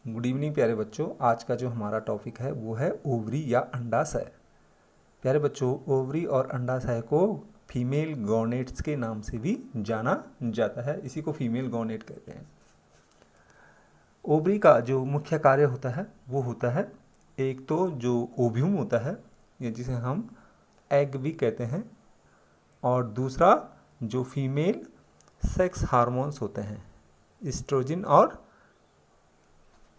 Good evening प्यारे बच्चों। आज का जो हमारा टॉपिक है वो है ओवरी या अंडाशय। प्यारे बच्चों, ओवरी और अंडाशय को फीमेल गॉनेट्स के नाम से भी जाना जाता है, इसी को फीमेल गॉनेट कहते हैं। ओवरी का जो मुख्य कार्य होता है वो होता है, एक तो जो ओव्यूम होता है या जिसे हम एग भी कहते हैं, और दूसरा जो फीमेल सेक्स हार्मोन्स होते हैं एस्ट्रोजन और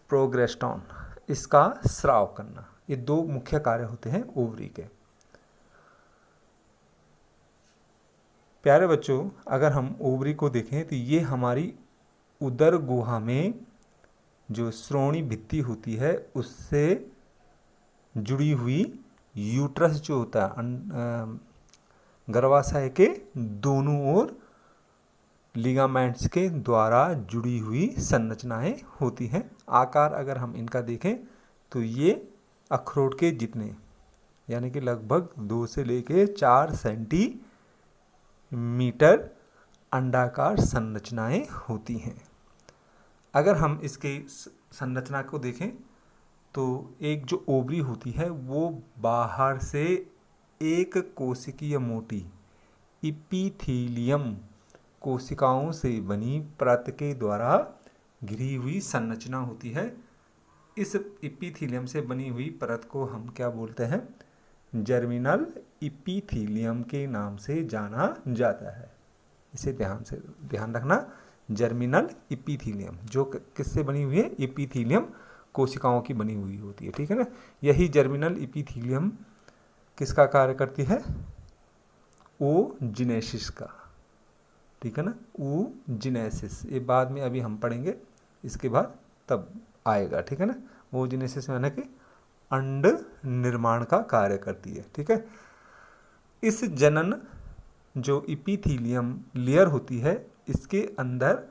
प्रोगेस्टेरोन, इसका स्राव करना। ये दो मुख्य कार्य होते हैं ओवरी के। प्यारे बच्चों, अगर हम ओवरी को देखें तो ये हमारी उदर गुहा में जो श्रोणी भित्ति होती है उससे जुड़ी हुई यूट्रस जो होता है, गर्भाशय के दोनों ओर लिगामेंट्स के द्वारा जुड़ी हुई संरचनाएं होती हैं। आकार अगर हम इनका देखें तो ये अखरोट के जितने, यानी कि लगभग 2 से लेके 4 सेंटीमीटर अंडाकार संरचनाएं होती हैं। अगर हम इसके संरचना को देखें तो एक जो ओवरी होती है वो बाहर से एक कोशिकीय मोटी इपीथीलियम कोशिकाओं से बनी परत के द्वारा घिरी हुई संरचना होती है। इस इपीथीलियम से बनी हुई परत को हम क्या बोलते हैं? जर्मिनल इपीथीलियम के नाम से जाना जाता है। इसे ध्यान रखना, जर्मिनल इपीथीलियम जो किससे बनी हुई है? इपीथीलियम कोशिकाओं की बनी हुई होती है, ठीक है ना। यही जर्मिनल इपीथीलियम किसका कार्य करती है? ओजिनेसिस का, ठीक है ना। ओजिनेसिस ये बाद में अभी हम पढ़ेंगे, इसके बाद तब आएगा, ठीक है ना। ओजिनेसिस यानी कि अंड निर्माण का कार्य करती है, ठीक है। इस जनन जो इपीथीलियम लेयर होती है इसके अंदर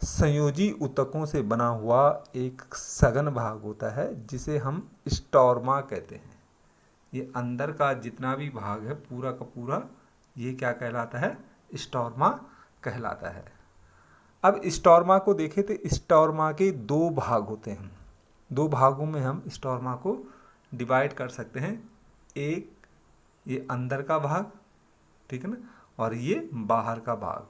संयोजी ऊतकों से बना हुआ एक सघन भाग होता है जिसे हम स्टोर्मा कहते हैं। ये अंदर का जितना भी भाग है पूरा का पूरा ये क्या कहलाता है? स्टोर्मा कहलाता है। अब स्टोर्मा को देखें तो स्टोर्मा के 2 भाग होते हैं। 2 भागों में हम स्टोर्मा को डिवाइड कर सकते हैं। एक ये अंदर का भाग, ठीक है ना, और ये बाहर का भाग।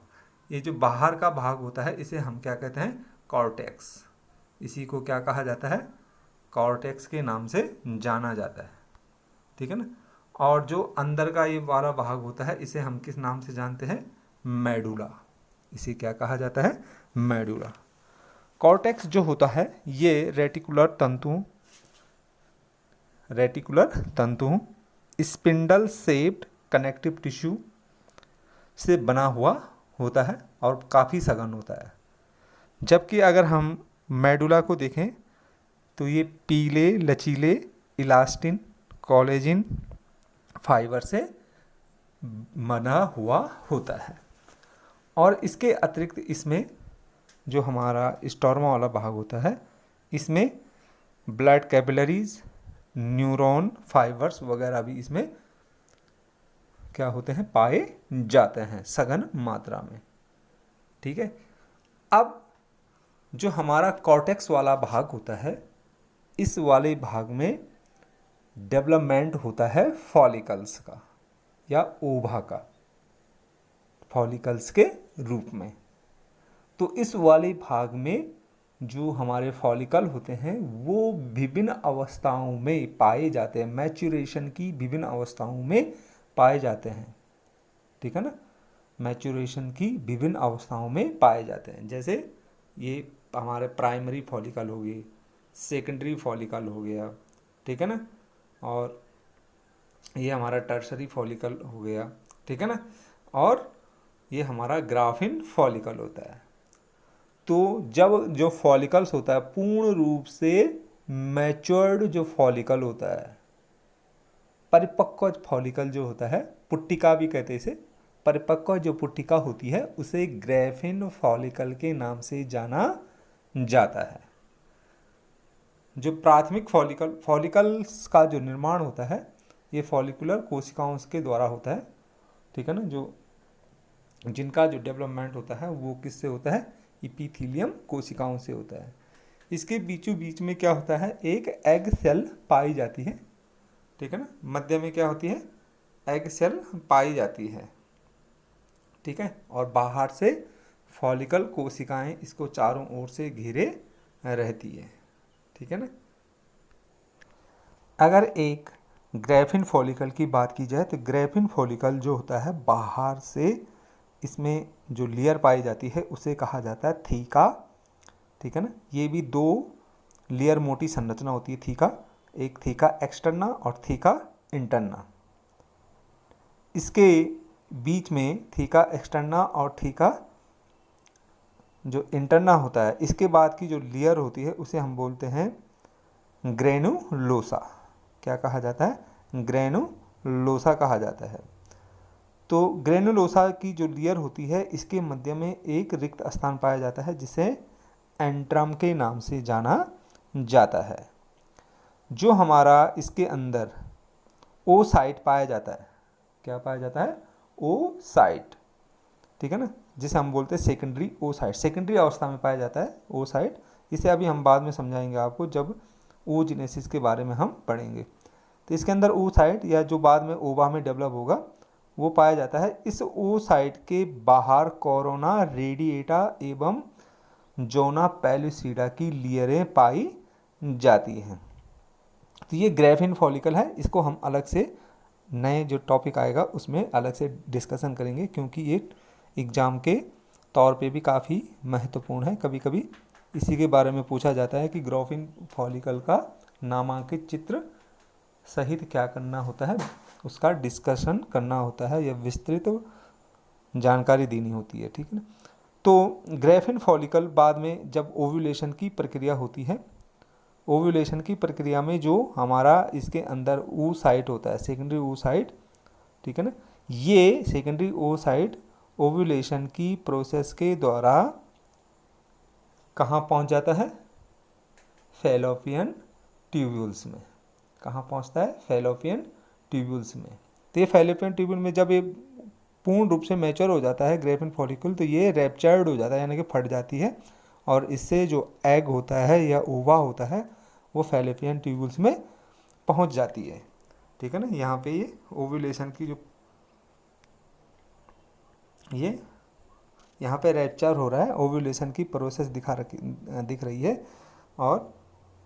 ये जो बाहर का भाग होता है इसे हम क्या कहते हैं? कॉर्टेक्स। इसी को क्या कहा जाता है? कॉर्टेक्स के नाम से जाना जाता है, ठीक है ना। और जो अंदर का ये वाला भाग होता है इसे हम किस नाम से जानते हैं? मेडुला। इसे क्या कहा जाता है? मेडुला। कॉर्टेक्स जो होता है ये रेटिकुलर तंतुओं स्पिंडल शेप्ड कनेक्टिव टिश्यू से बना हुआ होता है और काफ़ी सघन होता है। जबकि अगर हम मेडुला को देखें तो ये पीले लचीले इलास्टिन कोलेजिन फाइबर से बना हुआ होता है। और इसके अतिरिक्त इसमें जो हमारा स्टोर्मा वाला भाग होता है इसमें ब्लड कैपिलरीज, न्यूरॉन फाइबर्स वगैरह भी इसमें क्या होते हैं? पाए जाते हैं सघन मात्रा में, ठीक है। अब जो हमारा कॉर्टेक्स वाला भाग होता है इस वाले भाग में डेवलपमेंट होता है फॉलिकल्स का या ओवा का, फॉलिकल्स के रूप में। तो इस वाले भाग में जो हमारे फॉलिकल होते हैं वो विभिन्न अवस्थाओं में पाए जाते हैं, मैच्योरेशन की विभिन्न अवस्थाओं में पाए जाते हैं, ठीक है ना। मैच्योरेशन की विभिन्न अवस्थाओं में पाए जाते हैं। जैसे ये हमारे प्राइमरी फॉलिकल हो गए, सेकेंडरी फॉलिकल हो गया, ठीक है ना, और ये हमारा टर्सरी फॉलिकल हो गया, ठीक है ना, और ये हमारा ग्राफिन फॉलिकल होता है। तो जब जो फॉलिकल्स होता है पूर्ण रूप से मैच्योर्ड जो फॉलिकल होता है, परिपक्व फॉलिकल जो होता है, पुट्टिका भी कहते हैं इसे, परिपक्व जो पुट्टिका होती है उसे ग्राफिन फॉलिकल के नाम से जाना जाता है। जो प्राथमिक फॉलिकल्स का जो निर्माण होता है ये फॉलिकुलर कोशिकाओं के द्वारा होता है, ठीक है ना। जो जिनका जो डेवलपमेंट होता है वो किससे होता है? इपीथीलियम कोशिकाओं से होता है। इसके बीचों बीच में क्या होता है, एक एग सेल पाई जाती है, ठीक है ना, मध्य में क्या होती है, एग सेल पाई जाती है, ठीक है, और बाहर से फॉलिकल कोशिकाएं इसको चारों ओर से घेरे रहती है, ठीक है ना। अगर एक ग्रैफिन फॉलिकल की बात की जाए तो ग्रैफिन फॉलिकल जो होता है बाहर से इसमें जो लेयर पाई जाती है उसे कहा जाता है थीका, ठीक है ना। ये भी दो लेयर मोटी संरचना होती है थीका, एक थीका एक्सटर्ना और थीका इंटरना। इसके बीच में थीका एक्सटर्ना और थीका जो इंटरना होता है, इसके बाद की जो लेयर होती है उसे हम बोलते हैं ग्रेनुलोसा। क्या कहा जाता है, ग्रेनुलोसा कहा जाता है। तो ग्रेनुलोसा की जो लेयर होती है इसके मध्य में एक रिक्त स्थान पाया जाता है जिसे एंट्रम के नाम से जाना जाता है। जो हमारा इसके अंदर ओ साइट पाया जाता है, क्या पाया जाता है, ओ साइट, ठीक है ना, जिसे हम बोलते हैं सेकेंडरी ओ साइट, सेकेंडरी अवस्था में पाया जाता है ओ साइट। इसे अभी हम बाद में समझाएंगे आपको जब oogenesis के बारे में हम पढ़ेंगे। तो इसके अंदर ओ साइट या जो बाद में ओवा में डेवलप होगा वो पाया जाता है। इस ओ साइट के बाहर कोरोना रेडिएटा एवं जोना पेलुसिडा की लेयरें पाई जाती हैं। तो ये ग्रैफिन फॉलिकल है, इसको हम अलग से नए जो टॉपिक आएगा उसमें अलग से डिस्कशन करेंगे क्योंकि ये एग्ज़ाम के तौर पे भी काफ़ी महत्वपूर्ण है। कभी कभी इसी के बारे में पूछा जाता है कि ग्रैफिन फॉलिकल का नामांकित चित्र सहित क्या करना होता है, उसका डिस्कशन करना होता है या विस्तृत जानकारी देनी होती है, ठीक है ना। तो ग्रैफिन फॉलिकल बाद में जब ओव्यूलेशन की प्रक्रिया होती है, ओव्यूलेशन की प्रक्रिया में जो हमारा इसके अंदर ओ साइट होता है, सेकेंडरी ओ साइट, ठीक है ना, ये सेकेंडरी ओ साइट ओव्यूलेशन की प्रोसेस के द्वारा कहाँ पहुँच जाता है, फैलोपियन ट्यूब्यूल्स में। कहाँ पहुँचता है, फैलोपियन ट्यूब्यूल्स में। तो ये फैलोपियन ट्यूब्यूल में जब ये पूर्ण रूप से मैच्योर हो जाता है ग्रैफिन फॉलिकल तो ये रैप्चर्ड हो जाता है, यानी कि फट जाती है, और इससे जो एग होता है या ओवा होता है वो फैलोपियन ट्यूब्यूल्स में पहुंच जाती है, ठीक है ना। यहाँ पे ये ओव्यूलेशन की जो ये यहाँ पे रैप्चर हो रहा है, ओव्यूलेशन की प्रोसेस दिख रही है, और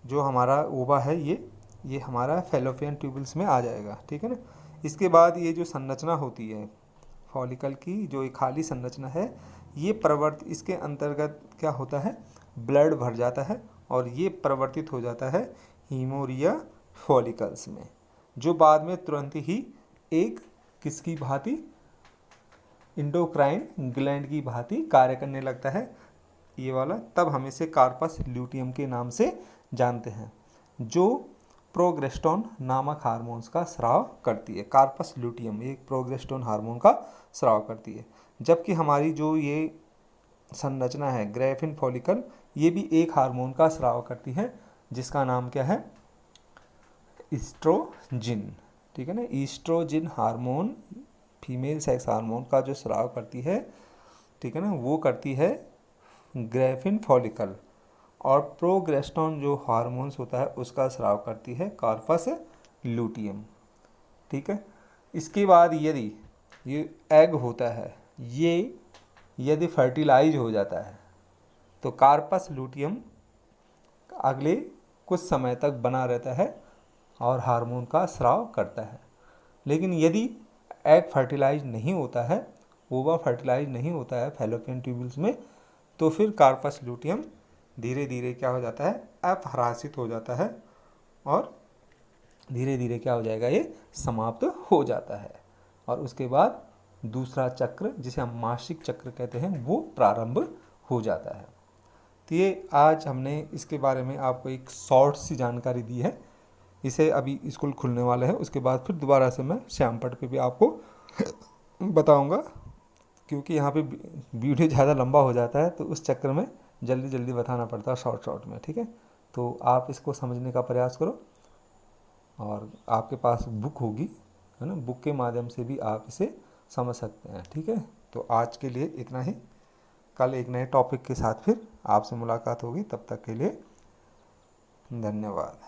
जो हमारा ओवा है ये हमारा फैलोपियन ट्यूब्यूल्स में आ जाएगा, ठीक है ना। इसके बाद ये जो संरचना होती है फॉलिकल की, जो एक खाली संरचना है, ये इसके अंतर्गत क्या होता है, ब्लड भर जाता है और ये परिवर्तित हो जाता है हीमोरिया फॉलिकल्स में, जो बाद में तुरंत ही एक किसकी भांति, इंडोक्राइन ग्लैंड की भांति कार्य करने लगता है ये वाला। तब हम इसे कार्पस ल्यूटियम के नाम से जानते हैं, जो प्रोग्रेस्टोन नामक हार्मोन्स का स्राव करती है। कार्पस ल्यूटियम एक प्रोग्रेस्टोन हार्मोन का स्राव करती है, जबकि हमारी जो ये संरचना है ग्रैफिन फॉलिकल ये भी एक हार्मोन का स्राव करती है जिसका नाम क्या है, ईस्ट्रोजिन, ठीक है ना। ईस्ट्रोजिन हार्मोन फीमेल सेक्स हार्मोन का जो स्राव करती है, ठीक है ना, वो करती है ग्रैफिन फॉलिकल, और प्रोग्रेस्टोन जो हार्मोन्स होता है उसका स्राव करती है कार्पस ल्यूटियम, ठीक है। इसके बाद यदि ये एग होता है, ये यदि फर्टिलाइज हो जाता है तो कार्पस ल्यूटियम अगले कुछ समय तक बना रहता है और हार्मोन का स्राव करता है। लेकिन यदि एग फर्टिलाइज नहीं होता है, ओवा फर्टिलाइज नहीं होता है फैलोपियन ट्यूब्यूल्स में, तो फिर कार्पस ल्यूटियम धीरे धीरे क्या हो जाता है, अपह्रासित हो जाता है और धीरे धीरे क्या हो जाएगा, ये समाप्त हो जाता है, और उसके बाद दूसरा चक्र जिसे हम मासिक चक्र कहते हैं वो प्रारंभ हो जाता है। तो ये आज हमने इसके बारे में आपको एक शॉर्ट सी जानकारी दी है। इसे अभी स्कूल खुलने वाले हैं, उसके बाद फिर दोबारा से मैं श्यामपट पे भी आपको बताऊंगा, क्योंकि यहाँ पे वीडियो ज़्यादा लंबा हो जाता है तो उस चक्कर में जल्दी जल्दी बताना पड़ता है शॉर्ट में, ठीक है। तो आप इसको समझने का प्रयास करो, और आपके पास बुक होगी, है ना, बुक के माध्यम से भी आप इसे समझ सकते हैं, ठीक है। तो आज के लिए इतना ही, कल एक नए टॉपिक के साथ फिर आपसे मुलाकात होगी। तब तक के लिए धन्यवाद।